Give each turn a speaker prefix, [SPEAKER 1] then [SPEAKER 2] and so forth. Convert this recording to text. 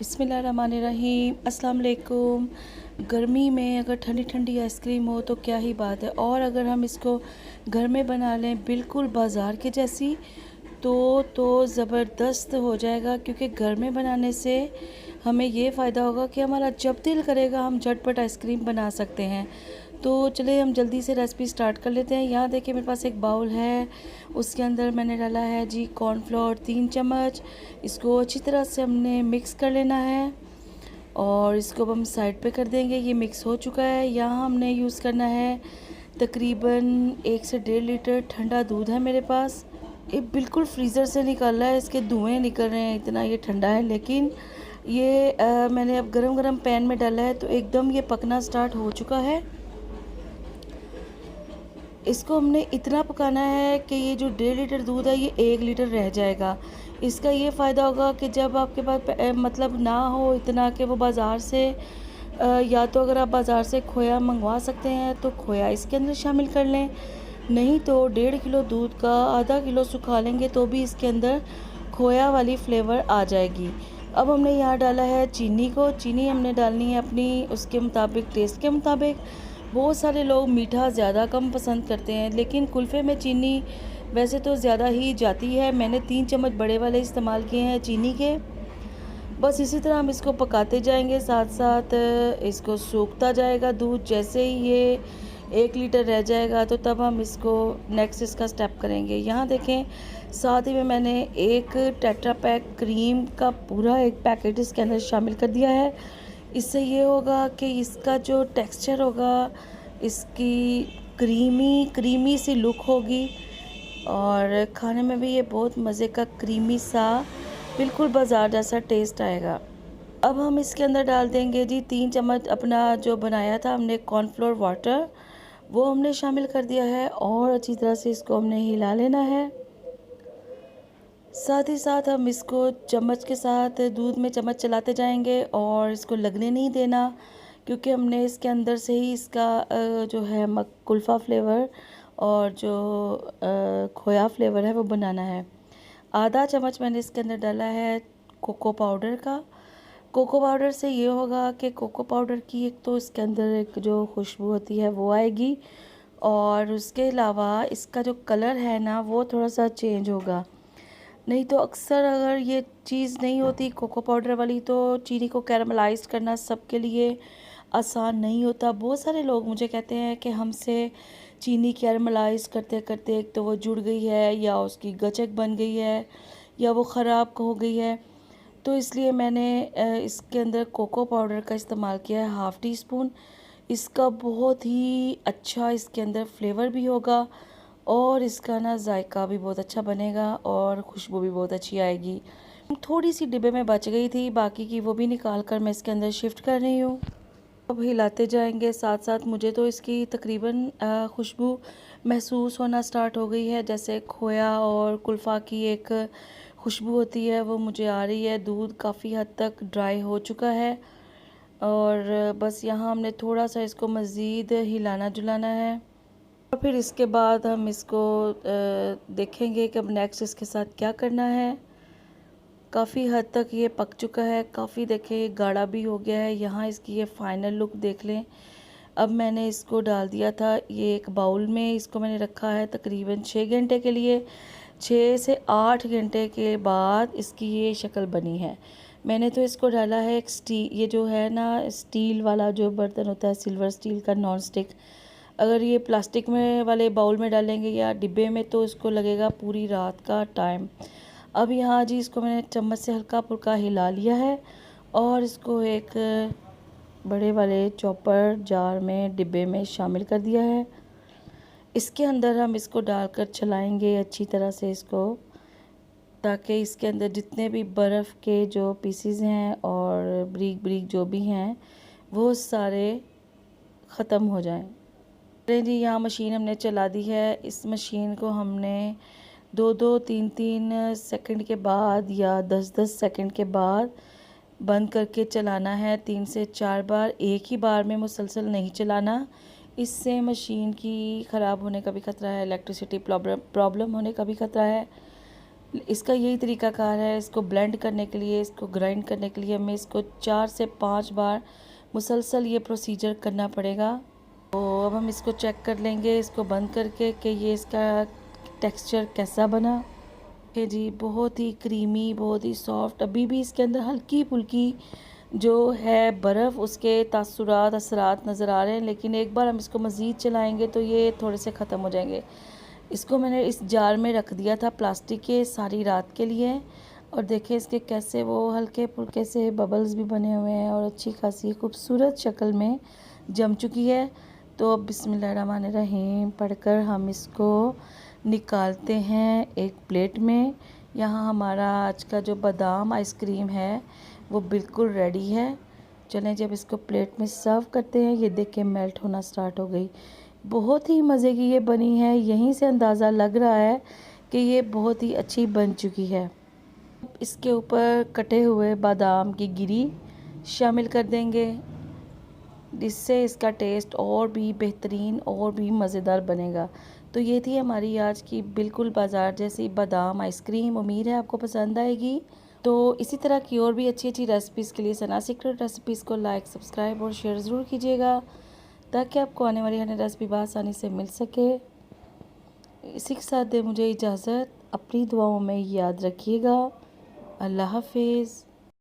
[SPEAKER 1] बिस्मिल्लाहिर्रहमानिर्रहीम। अस्सलाम वालेकुम। गर्मी में अगर ठंडी ठंडी आइसक्रीम हो तो क्या ही बात है, और अगर हम इसको घर में बना लें बिल्कुल बाज़ार के जैसी तो ज़बरदस्त हो जाएगा। क्योंकि घर में बनाने से हमें ये फ़ायदा होगा कि हमारा जब दिल करेगा हम झटपट आइसक्रीम बना सकते हैं। तो चलिए हम जल्दी से रेसिपी स्टार्ट कर लेते हैं। यहाँ देखिए मेरे पास एक बाउल है, उसके अंदर मैंने डाला है जी कॉर्नफ्लोर 3 चम्मच। इसको अच्छी तरह से हमने मिक्स कर लेना है और इसको हम साइड पे कर देंगे। ये मिक्स हो चुका है। यहाँ हमने यूज़ करना है तकरीबन 1 से 1.5 लीटर ठंडा दूध है मेरे पास। ये बिल्कुल फ्रीज़र से निकाला है, इसके धुएँ निकल रहे हैं, इतना ये ठंडा है। लेकिन ये मैंने अब गरम गरम पैन में डाला है तो एकदम ये पकना स्टार्ट हो चुका है। इसको हमने इतना पकाना है कि ये जो 1.5 लीटर दूध है ये 1 लीटर रह जाएगा। इसका ये फ़ायदा होगा कि जब आपके पास मतलब ना हो इतना कि वो बाज़ार से या तो अगर आप बाज़ार से खोया मंगवा सकते हैं तो खोया इसके अंदर शामिल कर लें, नहीं तो 1.5 किलो दूध का आधा किलो सुखा लेंगे तो भी इसके अंदर खोया वाली फ्लेवर आ जाएगी। अब हमने यहाँ डाला है चीनी को। चीनी हमने डालनी है अपनी उसके मुताबिक, टेस्ट के मुताबिक। बहुत सारे लोग मीठा ज़्यादा कम पसंद करते हैं, लेकिन कुल्फ़े में चीनी वैसे तो ज़्यादा ही जाती है। मैंने 3 चम्मच बड़े वाले इस्तेमाल किए हैं चीनी के। बस इसी तरह हम इसको पकाते जाएंगे, साथ साथ इसको सूखता जाएगा दूध। जैसे ही ये 1 लीटर रह जाएगा तो तब हम इसको नेक्स्ट इसका स्टेप करेंगे। यहाँ देखें साथ ही में मैंने एक टेट्रा पैक क्रीम का पूरा एक पैकेट इसके अंदर शामिल कर दिया है। इससे ये होगा कि इसका जो टेक्सचर होगा, इसकी क्रीमी क्रीमी सी लुक होगी और खाने में भी ये बहुत मज़े का क्रीमी सा बिल्कुल बाज़ार जैसा टेस्ट आएगा। अब हम इसके अंदर डाल देंगे जी 3 चम्मच अपना जो बनाया था हमने कॉर्नफ्लोर वाटर, वो हमने शामिल कर दिया है और अच्छी तरह से इसको हमने हिला लेना है। साथ ही साथ हम इसको चम्मच के साथ दूध में चम्मच चलाते जाएंगे और इसको लगने नहीं देना, क्योंकि हमने इसके अंदर से ही इसका जो है कुल्फ़ा फ्लेवर और जो खोया फ्लेवर है वो बनाना है। आधा चम्मच मैंने इसके अंदर डाला है कोको पाउडर का। कोको पाउडर से ये होगा कि कोको पाउडर की एक तो इसके अंदर एक जो खुशबू होती है वो आएगी, और उसके अलावा इसका जो कलर है ना वो थोड़ा सा चेंज होगा। नहीं तो अक्सर अगर ये चीज़ नहीं होती कोको पाउडर वाली तो चीनी को कैरमलाइज़ करना सबके लिए आसान नहीं होता। बहुत सारे लोग मुझे कहते हैं कि हमसे चीनी कैरमलाइज़ करते करते एक तो वो जुड़ गई है, या उसकी गचक बन गई है, या वो ख़राब हो गई है। तो इसलिए मैंने इसके अंदर कोको पाउडर का इस्तेमाल किया है, हाफ़ टी स्पून। इसका बहुत ही अच्छा इसके अंदर फ्लेवर भी होगा और इसका ना जायका भी बहुत अच्छा बनेगा और खुशबू भी बहुत अच्छी आएगी। थोड़ी सी डिब्बे में बच गई थी, बाकी की वो भी निकाल कर मैं इसके अंदर शिफ्ट कर रही हूँ। अब हिलाते जाएंगे साथ साथ। मुझे तो इसकी तकरीबन खुशबू महसूस होना स्टार्ट हो गई है, जैसे खोया और कुल्फ़ा की एक खुशबू होती है वो मुझे आ रही है। दूध काफ़ी हद तक ड्राई हो चुका है और बस यहाँ हमने थोड़ा सा इसको मज़ीद हिलाना जुलाना है और फिर इसके बाद हम इसको देखेंगे कि अब नेक्स्ट इसके साथ क्या करना है। काफ़ी हद तक ये पक चुका है, काफ़ी देखें गाढ़ा भी हो गया है। यहाँ इसकी ये फाइनल लुक देख लें। अब मैंने इसको डाल दिया था ये एक बाउल में, इसको मैंने रखा है तकरीबन 6 घंटे के लिए। 6 से 8 घंटे के बाद इसकी ये शक्ल बनी है। मैंने तो इसको डाला है एक ये जो है ना स्टील वाला जो बर्तन होता है, सिल्वर स्टील का नॉन स्टिक। अगर ये प्लास्टिक में वाले बाउल में डालेंगे या डिब्बे में तो इसको लगेगा पूरी रात का टाइम। अब यहाँ जी इसको मैंने चम्मच से हल्का फुल्का हिला लिया है और इसको एक बड़े वाले चॉपर जार में डिब्बे में शामिल कर दिया है। इसके अंदर हम इसको डालकर चलाएंगे अच्छी तरह से इसको, ताकि इसके अंदर जितने भी बर्फ़ के जो पीसीज हैं और ब्रीक ब्रीक जो भी हैं वो सारे ख़त्म हो जाएं। जी यहाँ मशीन हमने चला दी है। इस मशीन को हमने 2-2, 3-3 सेकंड के बाद या 10-10 सेकंड के बाद बंद करके चलाना है 3 से 4 बार। एक ही बार में मुसलसल नहीं चलाना, इससे मशीन की ख़राब होने का भी ख़तरा है, इलेक्ट्रिसिटी प्रॉब्लम होने का भी ख़तरा है। इसका यही तरीकाकार है, इसको ब्लेंड करने के लिए, इसको ग्राइंड करने के लिए हमें इसको 4 से 5 बार मुसलसल ये प्रोसीजर करना पड़ेगा। तो अब हम इसको चेक कर लेंगे इसको बंद करके कि ये इसका टेक्सचर कैसा बना है जी। बहुत ही क्रीमी, बहुत ही सॉफ्ट। अभी भी इसके अंदर हल्की फुल्की जो है बर्फ़, उसके तासुरात असरात नज़र आ रहे हैं, लेकिन एक बार हम इसको मज़ीद चलाएंगे तो ये थोड़े से ख़त्म हो जाएंगे। इसको मैंने इस जार में रख दिया था प्लास्टिक के सारी रात के लिए, और देखें इसके कैसे वो हल्के फुल्के से बबल्स भी बने हुए हैं और अच्छी खासी खूबसूरत शक्ल में जम चुकी है। तो अब बिस्मिल्लाहिर्रहमानिर्रहीम पढ़कर हम इसको निकालते हैं एक प्लेट में। यहाँ हमारा आज का जो बादाम आइसक्रीम है वो बिल्कुल रेडी है। चलें जब इसको प्लेट में सर्व करते हैं। ये देखें मेल्ट होना स्टार्ट हो गई। बहुत ही मज़े की ये बनी है, यहीं से अंदाज़ा लग रहा है कि ये बहुत ही अच्छी बन चुकी है। इसके ऊपर कटे हुए बादाम की गिरी शामिल कर देंगे, जिससे इसका टेस्ट और भी बेहतरीन और भी मज़ेदार बनेगा। तो ये थी हमारी आज की बिल्कुल बाज़ार जैसी बादाम आइसक्रीम। उम्मीद है आपको पसंद आएगी। तो इसी तरह की और भी अच्छी अच्छी रेसिपीज़ के लिए सना सीक्रेट रेसिपीज़ को लाइक, सब्सक्राइब और शेयर ज़रूर कीजिएगा, ताकि आपको आने वाली हर नई रेसिपी आसानी से मिल सके। इसी के साथ दे मुझे इजाज़त। अपनी दुआओं में याद रखिएगा। अल्लाह हाफिज़।